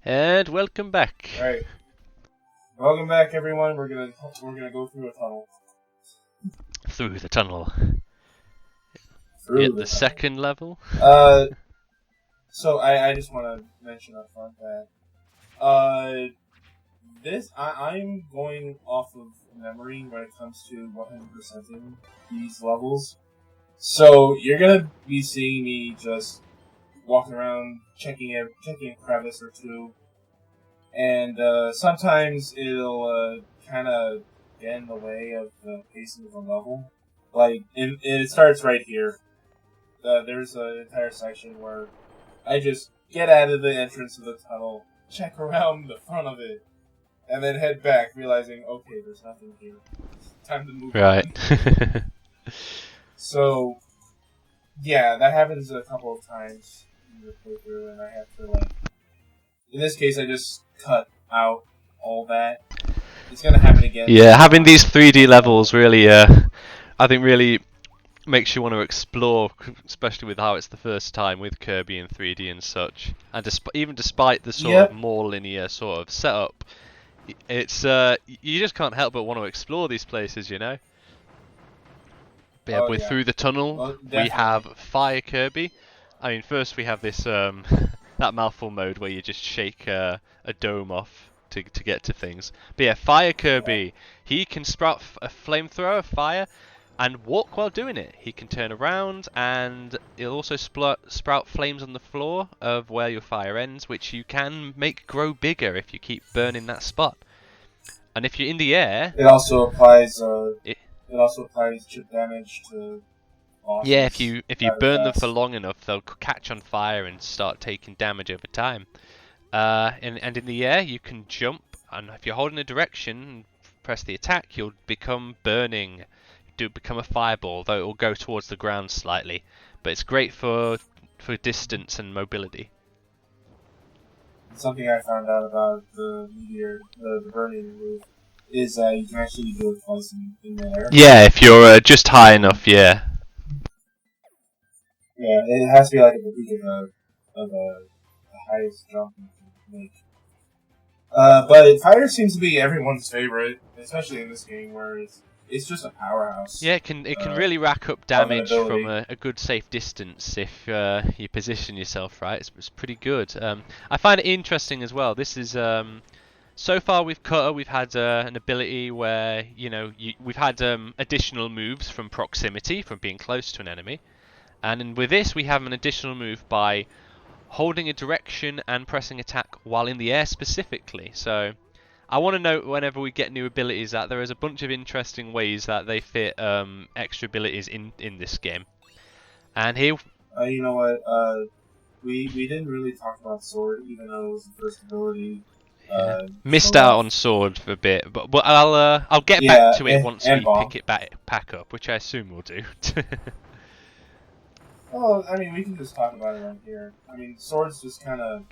And welcome back. Alright. Welcome back, everyone. We're gonna go through a tunnel. Through the tunnel. Through At the second level. So I just want to mention up front that I'm going off of memory when it comes to 100%ing these levels. So you're gonna be seeing me just walking around checking a crevice or two. And sometimes it'll kind of get in the way of the pacing of the level. Like, it starts right here. There's an entire section where I just get out of the entrance of the tunnel, check around the front of it, and then head back, realizing, okay, there's nothing here. Time to move on. Right. So, yeah, that happens a couple of times in the playthrough, and I have to, in this case, I just cut out all that. It's gonna happen again. Yeah, having these 3D levels really, I think really makes you want to explore, especially with how it's the first time with Kirby in 3D and such. And even despite the sort of more linear sort of setup, it's you just can't help but want to explore these places, you know. But yeah, we're through the tunnel. We have Fire Kirby. I mean, first we have this that mouthful mode where you just shake a dome off to get to things. But yeah, Fire Kirby, he can sprout a flamethrower, fire, and walk while doing it. He can turn around, and he'll also sprout flames on the floor of where your fire ends, which you can make grow bigger if you keep burning that spot. And if you're in the air, it also applies chip damage to bosses. Yeah, if you burn them for long enough, they'll catch on fire and start taking damage over time. And in the air, you can jump, and if you're holding a direction and press the attack, you'll become burning. Become a fireball, though it will go towards the ground slightly. But it's great for distance and mobility. Something I found out about the meteor, the burning move, is that you can actually do it twice in the air. Yeah, if you're just high enough, yeah. Yeah, it has to be like at the peak of the highest jump you can make. But fire seems to be everyone's favorite, especially in this game where it's just a powerhouse. Yeah, it can really rack up damage from a good safe distance if you position yourself right. It's pretty good. I find it interesting as well. This is so far with Cutter we've had an ability where we've had additional moves from proximity, from being close to an enemy, and with this we have an additional move by holding a direction and pressing attack while in the air specifically. So I want to note whenever we get new abilities that there is a bunch of interesting ways that they fit extra abilities in this game. And here, you know what? We didn't really talk about sword, even though it was the first ability. Missed out on sword for a bit, but I'll get back to it once we pick it back up, which I assume we'll do. Well, I mean, we can just talk about it right here. I mean, sword's just kind of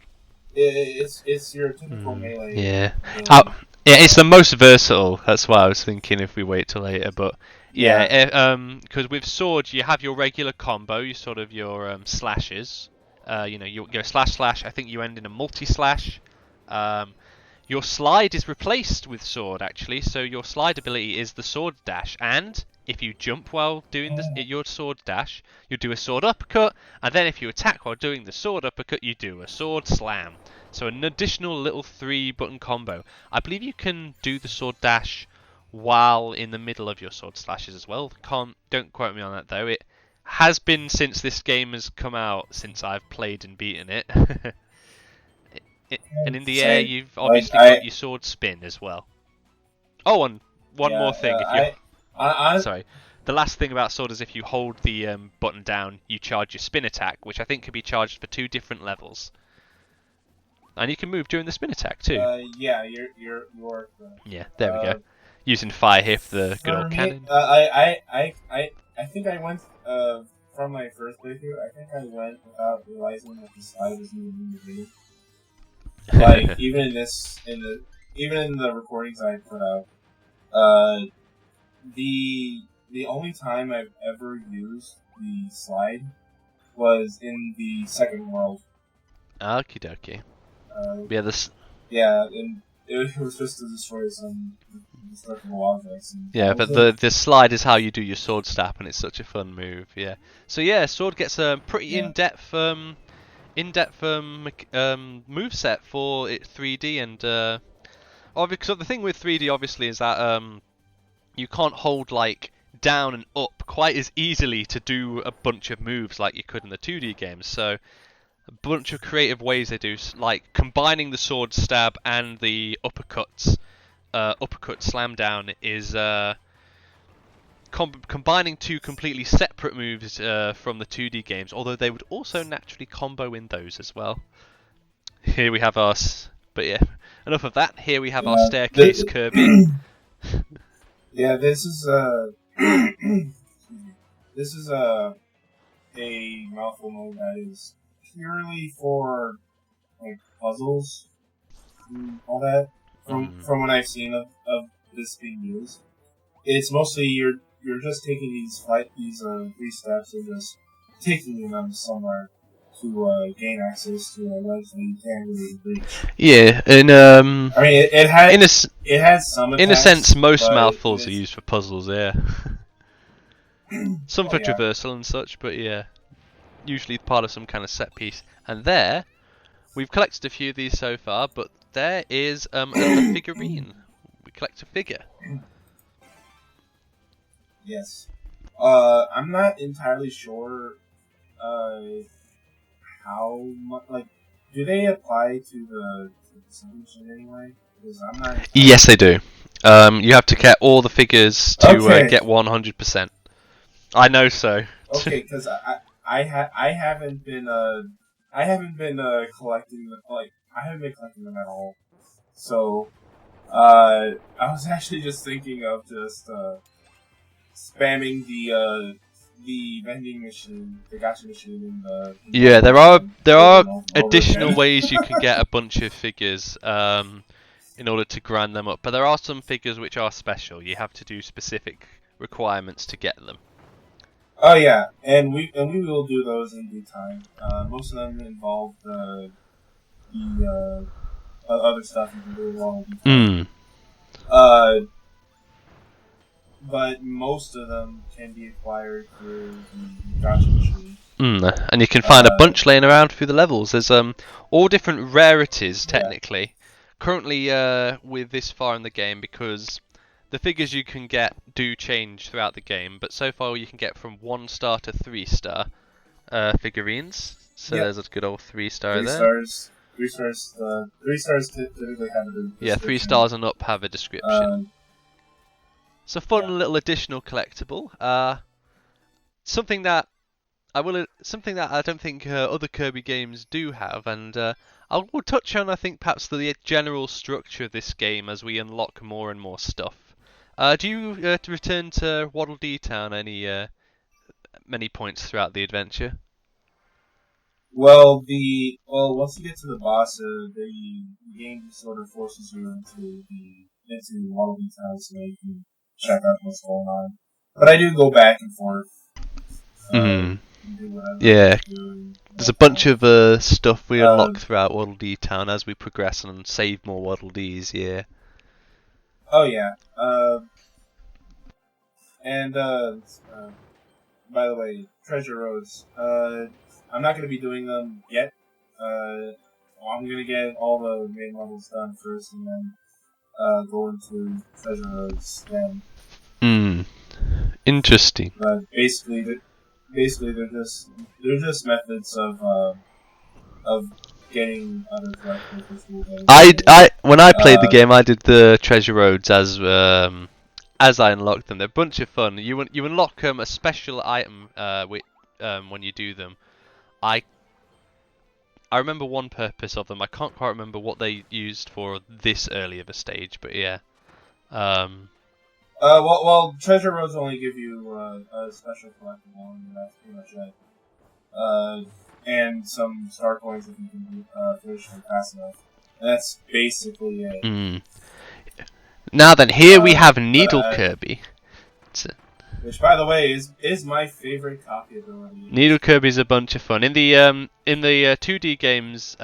it's your typical melee. Yeah. Yeah, it's the most versatile. That's why I was thinking if we wait till later. But yeah, because with sword you have your regular combo, your slashes. You go slash. I think you end in a multi slash. Your slide is replaced with sword actually, so your slide ability is the sword dash, and if you jump while doing your sword dash, you do a sword uppercut, and then if you attack while doing the sword uppercut, you do a sword slam. So an additional little 3-button combo. I believe you can do the sword dash while in the middle of your sword slashes as well. Don't quote me on that though. It has been since this game has come out, since I've played and beaten it. And in the air, you've obviously got your sword spin as well. Oh, and one more thing. Sorry. The last thing about sword is if you hold the button down, you charge your spin attack, which I think can be charged for 2 different levels. And you can move during the spin attack too. Yeah, you're yeah, there we go. Using fire here for the good old cannon. I think I went from my first playthrough. I think I went without realizing that the slide was even in the game. Like even in the recordings I put out, the only time I've ever used the slide was in the second world. Okie dokie. Yeah, this. Yeah, and it was just to destroy some destructible objects. Yeah, but the slide is how you do your sword stab, and it's such a fun move. Yeah. So yeah, sword gets a pretty in-depth move set for it 3D, and because the thing with 3D obviously is that you can't hold like down and up quite as easily to do a bunch of moves like you could in the 2D games. So a bunch of creative ways they do, like combining the sword stab and the uppercut slam down is combining two completely separate moves from the 2D games, although they would also naturally combo in those as well. Here we have our... But yeah, enough of that. Here we have our staircase Kirby. Yeah, this is a mouthful mode that is purely for like puzzles and all that. From what I've seen of this being used, it's mostly you're just taking these 3 steps and just taking them somewhere to gain access to a ledge that you can't really reach. Yeah, and I mean, it has some attacks, in a sense, most mouthfuls are used for puzzles. Yeah, some for traversal and such, but yeah, usually part of some kind of set piece. And there, we've collected a few of these so far, but there is another figurine. We collect a figure. Yes. I'm not entirely sure how much, like, do they apply to the percentage in any way? Because I'm not. Yes, they do. You have to get all the figures to get 100%. I know so. Okay, because I haven't been collecting them, like, I haven't been collecting them at all. So I was actually just thinking of just spamming the vending machine, the gacha machine in the... Yeah, there are additional ways you can get a bunch of figures in order to grind them up, but there are some figures which are special. You have to do specific requirements to get them. Oh yeah, and we will do those in due time. Most of them involve the other stuff you can do along with but most of them can be acquired through the gacha machine. And you can find a bunch laying around through the levels. There's all different rarities technically. Currently, with this far in the game, because the figures you can get do change throughout the game, but so far you can get from 1-star to 3-star figurines. So there's a good old 3-star there. 3 stars typically have a description. Yeah, 3 stars and up have a description. It's a fun little additional collectible. Something that I don't think other Kirby games do have, and we'll touch on, I think, perhaps the general structure of this game as we unlock more and more stuff. Do you return to Waddle Dee Town many points throughout the adventure? Well, once you get to the boss, the game sort of forces you into Waddle Dee Town so you can check out what's going on. But I do go back and forth. Yeah, there's a bunch of stuff we unlock throughout Waddle Dee Town as we progress and save more Waddle Dees. Yeah. Oh yeah. By the way, treasure roads. I'm not gonna be doing them yet. I'm gonna get all the main levels done first, and then go into treasure roads then. Interesting. But basically they're just methods of getting other collectibles. When I played the game, I did the treasure roads as I unlocked them. They're a bunch of fun. You unlock a special item when you do them. I remember one purpose of them. I can't quite remember what they used for this early of a stage, but yeah. Well, treasure roads only give you a special collectible, and that's pretty much it. And some star coins if you can finish them fast enough. And that's basically it. Now then, here we have Needle Kirby. Which, by the way, is my favorite copy ability. Needle Kirby's a bunch of fun. In the 2D games,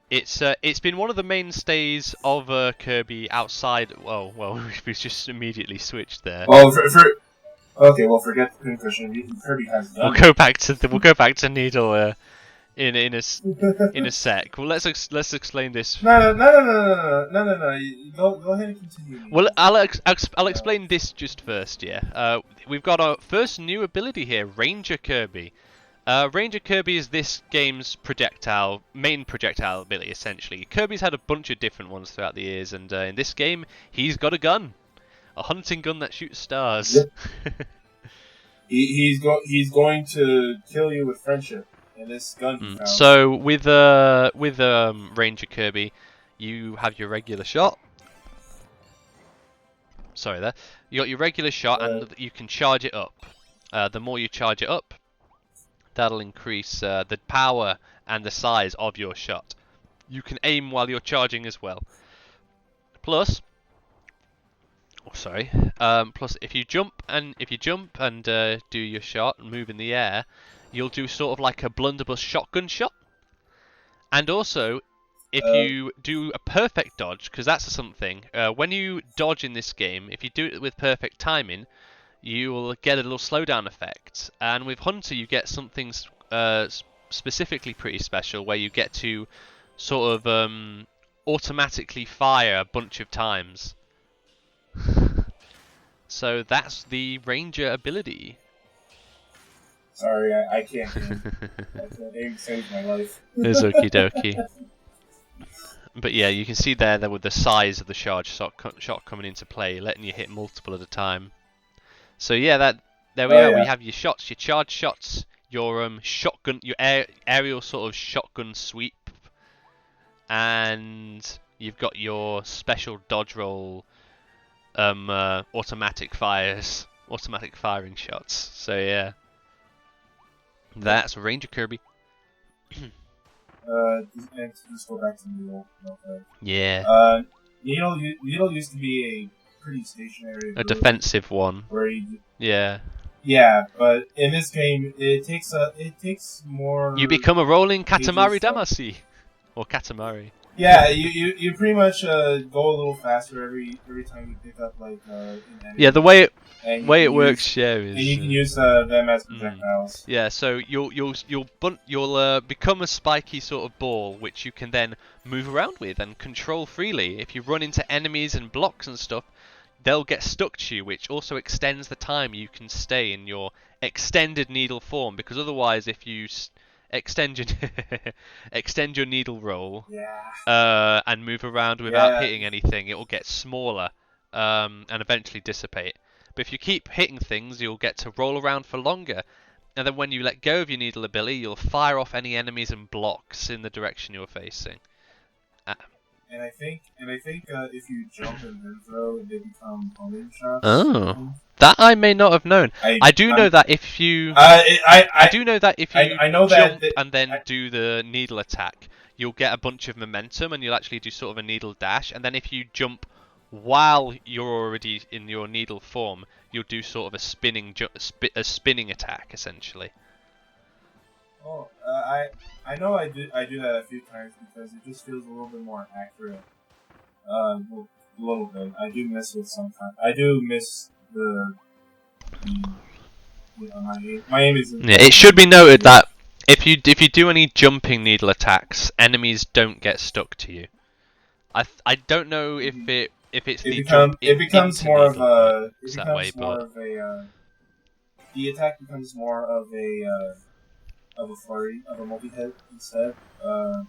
It's been one of the mainstays of Kirby outside. Well, we've just immediately switched there. Well, okay, well, forget the pincushion. Kirby has done. We'll go back to Needle in a sec. Well, let's explain this. No. Go ahead and continue. Well, I'll explain this just first. Yeah. We've got our first new ability here, Ranger Kirby. Ranger Kirby is this game's main projectile ability, essentially. Kirby's had a bunch of different ones throughout the years, and in this game, he's got a gun. A hunting gun that shoots stars. Yep. he's going to kill you with friendship, and this gun. So with Ranger Kirby, you have your regular shot. Sorry there. You got your regular shot, and you can charge it up. The more you charge it up, that'll increase the power and the size of your shot. You can aim while you're charging as well. Plus, if you jump and do your shot and move in the air, you'll do sort of like a blunderbuss shotgun shot. And also, if you do a perfect dodge, because that's something, when you dodge in this game, if you do it with perfect timing, you will get a little slowdown effect. And with Hunter, you get something specifically pretty special, where you get to sort of automatically fire a bunch of times. So that's the Ranger ability. Sorry, I can't. Aim saved my life. It's okie dokie. But yeah, you can see there with the size of the charge shot coming into play, letting you hit multiple at a time. So yeah, there we are. Yeah. We have your shots, your charge shots, your shotgun, your aerial sort of shotgun sweep, and you've got your special dodge roll, automatic firing shots. So yeah, that's Ranger Kirby. And to just go back to Needle. Okay. Yeah. Needle used to be a pretty stationary. A defensive one. Where you. Yeah. Yeah, but in this game, it takes more. You become a rolling Katamari Damacy, or Katamari. Yeah, you pretty much go a little faster every time you pick up like an enemy. Yeah, the way it works, yeah, is. And you can use them as projectiles. Yeah, so you'll become a spiky sort of ball, which you can then move around with and control freely. If you run into enemies and blocks and stuff, they'll get stuck to you, which also extends the time you can stay in your extended needle form. Because otherwise, if you extend your needle roll, and move around without hitting anything, it will get smaller and eventually dissipate. But if you keep hitting things, you'll get to roll around for longer, and then when you let go of your needle ability, you'll fire off any enemies and blocks in the direction you're facing. And I think if you jump and then throw, they become homing shots. Oh. That I may not have known. I do know that if you jump and then do the needle attack, you'll get a bunch of momentum and you'll actually do sort of a needle dash. And then if you jump while you're already in your needle form, you'll do sort of a spinning attack essentially. Oh, I know I do that a few times because it just feels a little bit more accurate. A little bit. I do miss it sometimes. I do miss my aim is. Yeah, it should be noted that if you do any jumping needle attacks, enemies don't get stuck to you. I don't know if it becomes more of a the attack becomes more of a flurry, of a multi-hit instead.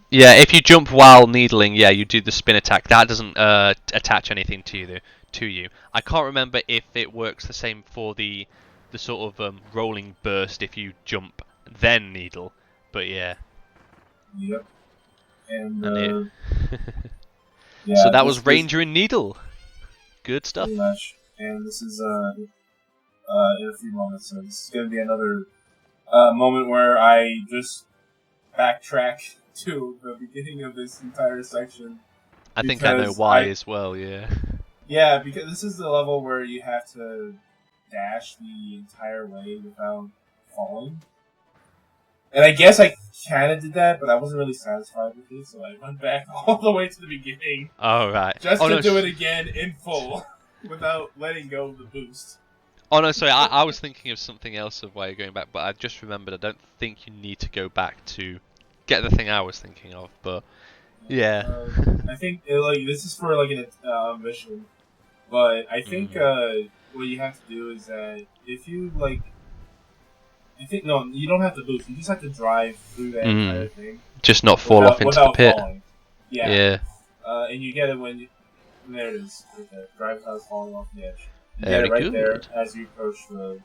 Yeah, if you jump while needling, yeah, you do the spin attack. That doesn't attach anything to you. I can't remember if it works the same for the sort of rolling burst if you jump then needle, but yeah. Yep. And so that was Ranger and Needle. Good stuff. Pretty much. And this is in a few moments, so this is going to be another moment where I just backtrack to the beginning of this entire section. I think I know why as well, yeah. Yeah, because this is the level where you have to dash the entire way without falling. And I guess I kind of did that, but I wasn't really satisfied with it, so I went back all the way to the beginning. Oh, right. Just to do it again in full, without letting go of the boost. Oh no, sorry, I was thinking of something else of why you're going back, but I just remembered I don't think you need to go back to get the thing I was thinking of, but yeah. I think this is for like an mission, but I think what you have to do is that if you no, you don't have to boost. You just have to drive through that entire thing. Just not fall off into the pit. Falling. Yeah. And you get it when there it is. Right there. Drive without falling off the edge. You get it right there as you approach the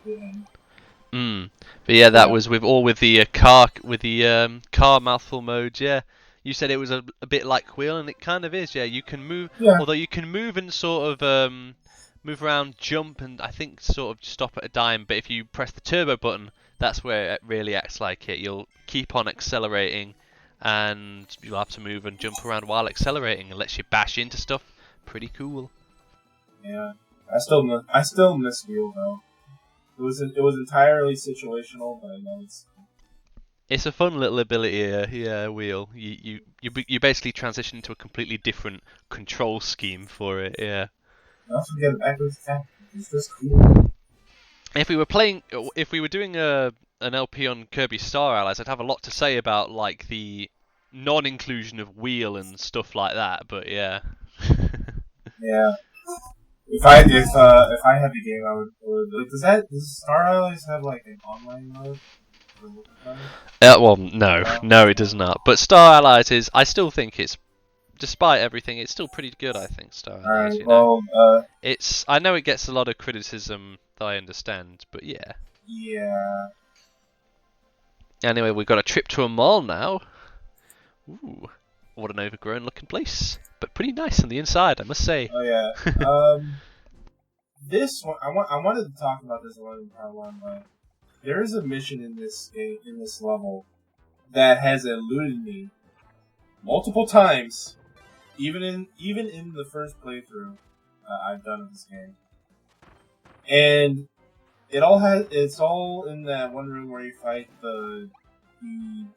end. But yeah, that was with the car mouthful mode. Yeah, you said it was a bit like Wheel, and it kind of is. Yeah, you can move. Yeah. Although you can move and sort of move around, jump, and I think sort of stop at a dime. But if you press the turbo button, that's where it really acts like it. You'll keep on accelerating, and you'll have to move and jump around while accelerating. It lets you bash into stuff. Pretty cool. Yeah, I still miss Wheel though. It was entirely situational, but I know it's a fun little ability, Wheel. You basically transition into a completely different control scheme for it, yeah. I also get an backwards attack. It's just cool. If we were doing an LP on Kirby Star Allies, I'd have a lot to say about like the non-inclusion of Wheel and stuff like that. But yeah. Yeah. If I had the game, I would like. Does Star Allies have like an online mode? Well, no, it does not. But Star Allies is. I still think it's, despite everything, it's still pretty good. I think Star Allies. It's. I know it gets a lot of criticism that I understand, but yeah. Yeah. Anyway, we've got a trip to a mall now. Ooh, what an overgrown looking place, but pretty nice on the inside, I must say. Oh yeah. This one, I wanted to talk about this one in part one, but there is a mission in this level that has eluded me multiple times, even in the first playthrough I've done of this game, and it's all in that one room where you fight the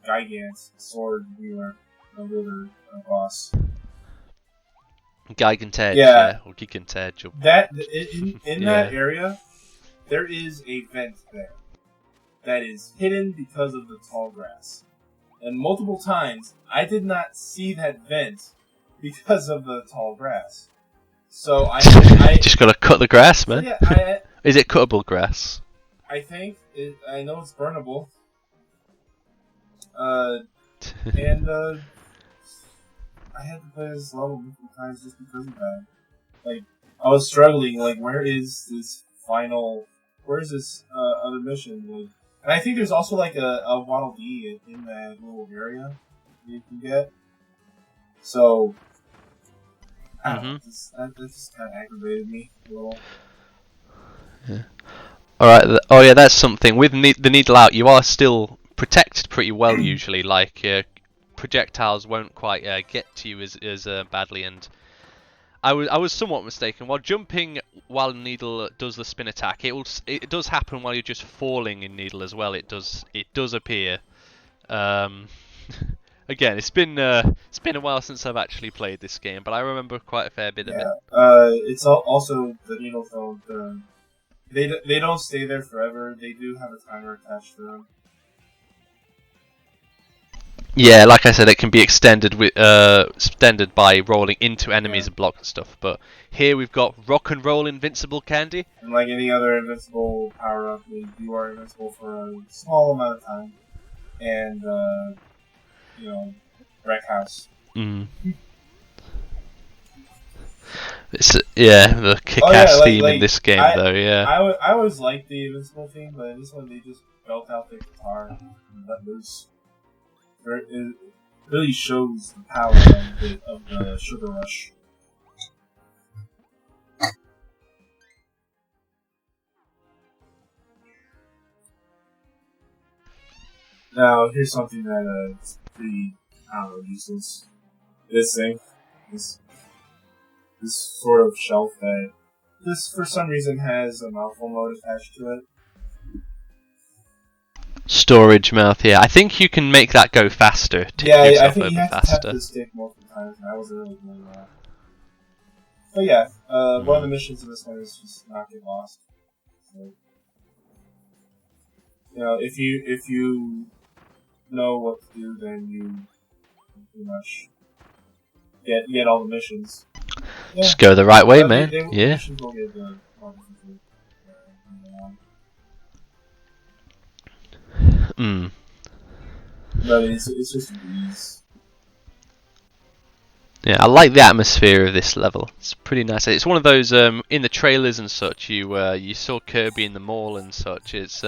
Gigant sword wielder boss. Gigantedge, yeah, or Gigantedge. That in that area, there is a vent there that is hidden because of the tall grass, and multiple times I did not see that vent because of the tall grass. So I just gotta cut the grass, man. Yeah, is it cuttable grass? I think I know it's burnable. I had to play this level multiple times just because of that. Like, I was struggling, like, where is this other mission? Like, and I think there's also, like, a Waddle Dee in that little area you can get. So, I don't know, that just kind of aggravated me a little. Yeah. Alright, that's something. With the needle out, you are still protected pretty well usually, like projectiles won't quite get to you as badly, and I was somewhat mistaken. While jumping while Needle does the spin attack, it does happen while you're just falling in Needle as well. It does appear. Again, it's been a while since I've actually played this game, but I remember quite a fair bit of it. It's also the Needles don't they don't stay there forever. They do have a timer attached to them. Yeah, like I said, it can be extended by rolling into enemies and blocking stuff. But here we've got rock and roll invincible candy. And like any other invincible power up, you are invincible for a small amount of time. And wreck house. The kick-ass theme in this game, though. Yeah. I always liked the invincible theme, but in this one they just belt out the guitar and let loose. It really shows the power of the Sugar Rush. Now, here's something that is pretty, useless. This thing. This sort of shelf that this, for some reason, has a mouthful mode attached to it. Storage mouth, yeah. I think you can make that go faster. Tip I yourself think you over have faster. to tap the stick multiple times, and I wasn't really doing that. But yeah, one of the missions in this one is just not get lost. So, if you know what to do, then you pretty much get all the missions. Yeah. Just go the right way, man. Yeah. Missions will get more difficult. But it's just a breeze. Yeah, I like the atmosphere of this level. It's pretty nice. It's one of those in the trailers and such. You saw Kirby in the mall and such. It's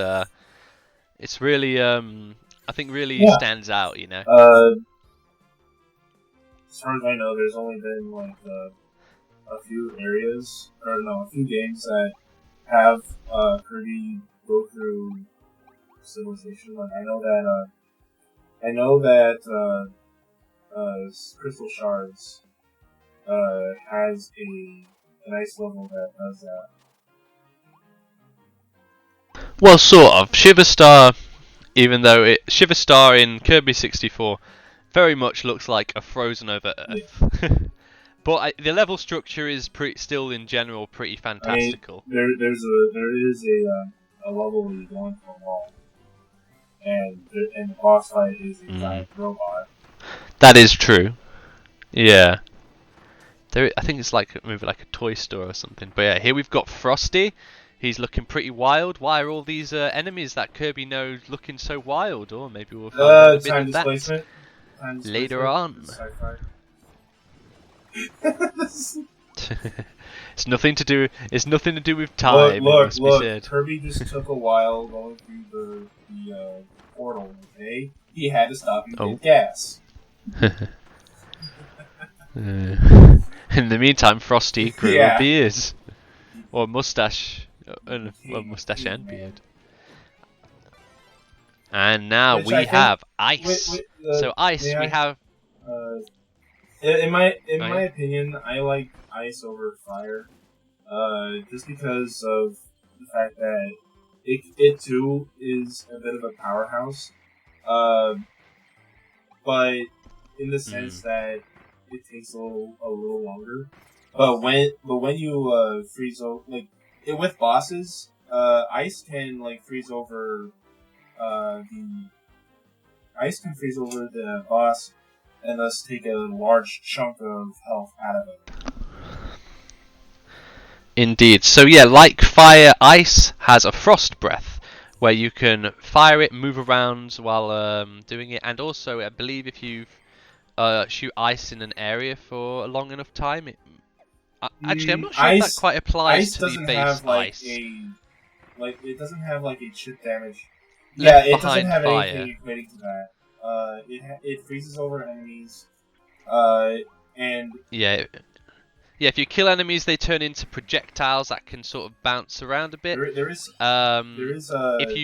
really I think really stands out. As far as I know, there's only been like a few games that have Kirby go through civilization. Like I know that Crystal Shards has a nice level that does that. Well, sort of. Shiver Star, even though Shiver Star in Kirby 64 very much looks like a frozen over Earth. Yeah. But the level structure is still in general pretty fantastical. There is a level where you go into a wall, and the boss fight is a giant robot. That is true. Yeah. I think it's maybe like a toy store or something. But yeah, here we've got Frosty. He's looking pretty wild. Why are all these enemies that Kirby knows looking so wild? Or maybe we'll find out a bit of that later on. It's nothing to do with time. Look. Kirby just took a while going through the portal. Okay, he had to stop and get gas. In the meantime, Frosty grew a beard or a mustache, mustache and beard. And now we have ice. So ice, we have. In my opinion, I like ice over fire, just because of the fact that it too is a bit of a powerhouse, but in the sense that it takes a little longer. But when you freeze over with bosses, ice can freeze over the boss. And thus take a large chunk of health out of it. Indeed. So yeah, like fire, ice has a frost breath, where you can fire it, move around while doing it, and also I believe if you shoot ice in an area for a long enough time, actually I'm not sure if that quite applies to the base ice. It doesn't have a chip damage. Yeah, it doesn't have fire. Anything equating to that. It freezes over enemies, and yeah. If you kill enemies, they turn into projectiles that can sort of bounce around a bit. There is if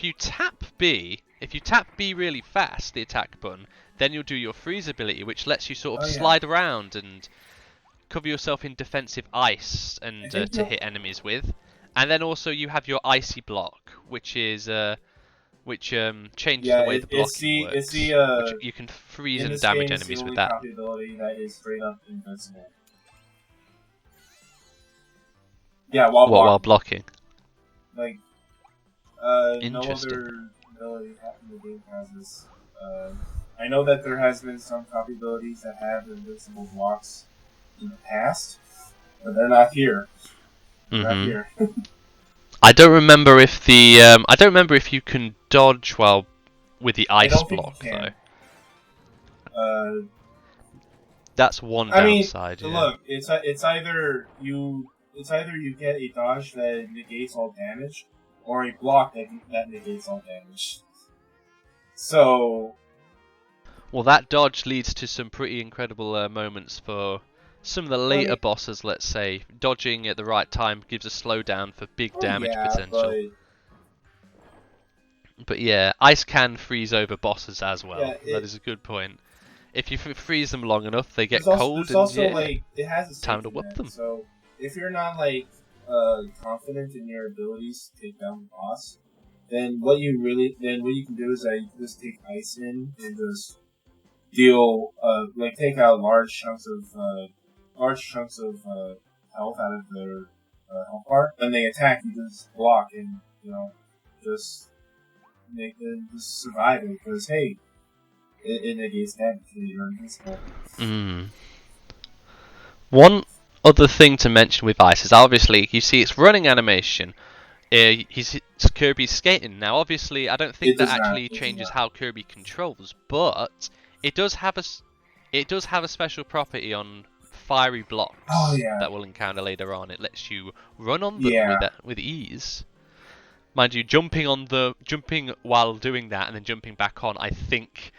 you tap B really fast, the attack button, then you'll do your freeze ability, which lets you sort of slide around and cover yourself in defensive ice and to hit enemies with. And then also you have your icy block, which is which changes the way the blocking works. Which you can freeze and damage enemies with that. Ability that is straight up invincible. Yeah, while blocking. No other ability in the game has this. I know that there has been some copy abilities that have invincible blocks in the past, but they're not here. Not here. I don't remember if you can dodge with the ice block though. That's one downside. Look, it's either you get a dodge that negates all damage, or a block that negates all damage. So, well, that dodge leads to some pretty incredible moments for some of the later bosses. Let's say dodging at the right time gives a slowdown for big damage potential. But yeah, ice can freeze over bosses as well. That is a good point. If you freeze them long enough, they get cold, it has a time to whip them. So if you're not confident in your abilities to take down the boss, then what you can do is that you can just take ice in and just deal take out large chunks of health out of their health bar. Then they attack, you just block and just make them just survive it because hey, it negates damage. You're invincible. One other thing to mention with ice is obviously you see its running animation. Kirby's skating now. Obviously, I don't think that actually changes how Kirby controls, but it does have a special property on fiery blocks that we'll encounter later on. It lets you run on them with ease. Mind you, jumping while doing that and then jumping back on, I think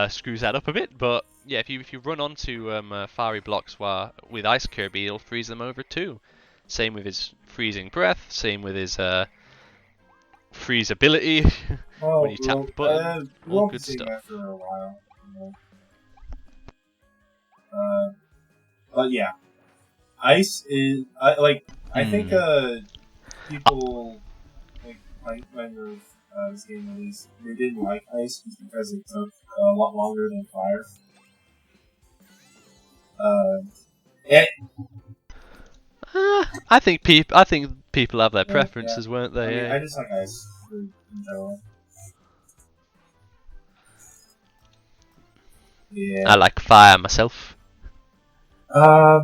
screws that up a bit. But yeah, if you run onto fiery blocks with Ice Kirby, it'll freeze them over too. Same with his freezing breath. Same with his freeze ability when you tap the button. All good stuff. After a while, but yeah, ice is I think people playing this game at least they didn't like ice just because it took a lot longer than fire. I think people have their preferences, weren't they? I just like ice in general. Yeah. I like fire myself. Yeah.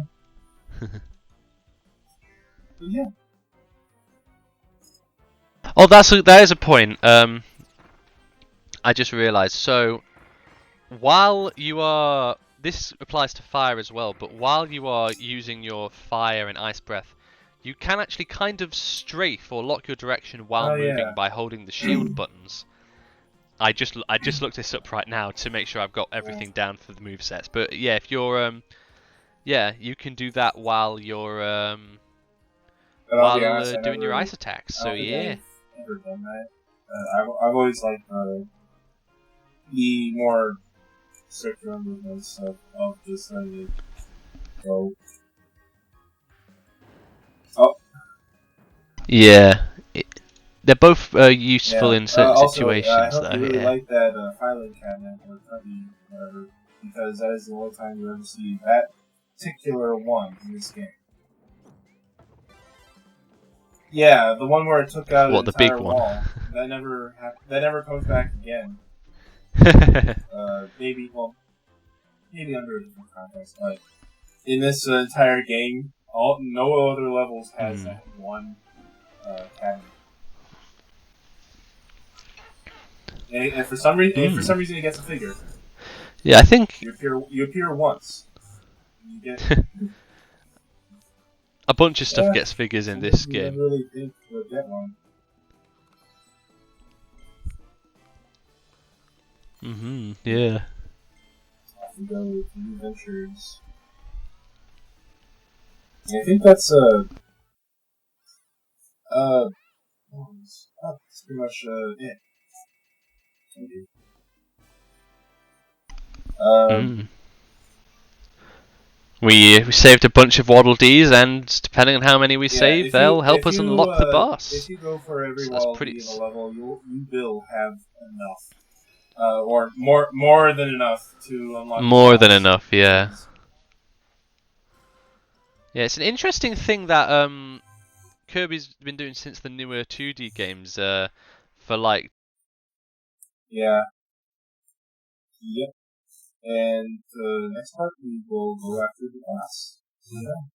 Oh, that is a point. I just realised. So, while you are, this applies to fire as well. But while you are using your fire and ice breath, you can actually kind of strafe or lock your direction while moving by holding the shield buttons. I just looked this up right now to make sure I've got everything down for the movesets. But yeah, if you're you can do that while you're doing your ice attacks. So yeah. I've never done that. I've always liked the more circular movements of just letting it go. Oh. Yeah. They're both useful in certain situations. I hope you really like that filing cabinet or cubby, whatever, because that is the only time you ever see that particular one in this game. Yeah, the one where it took out an entire wall. That never comes back again. Maybe under a different context, but in this entire game, no other levels has that one cabinet. And for some reason, it gets a figure. Yeah, I think you appear once. You get a bunch of stuff gets figures in this game. I really think we'll get one. Yeah. Off we go with new ventures. I think that's that's pretty much it. We saved a bunch of Waddle Dees, and depending on how many we save, they'll help us unlock the boss. If you go for every Waddle Dee in the level, you will have enough, or more than enough to unlock. More than enough, yeah. Yeah, it's an interesting thing that Kirby's been doing since the newer 2D games. For like. Yeah. Yep. And the next part we will go after the boss. Yeah.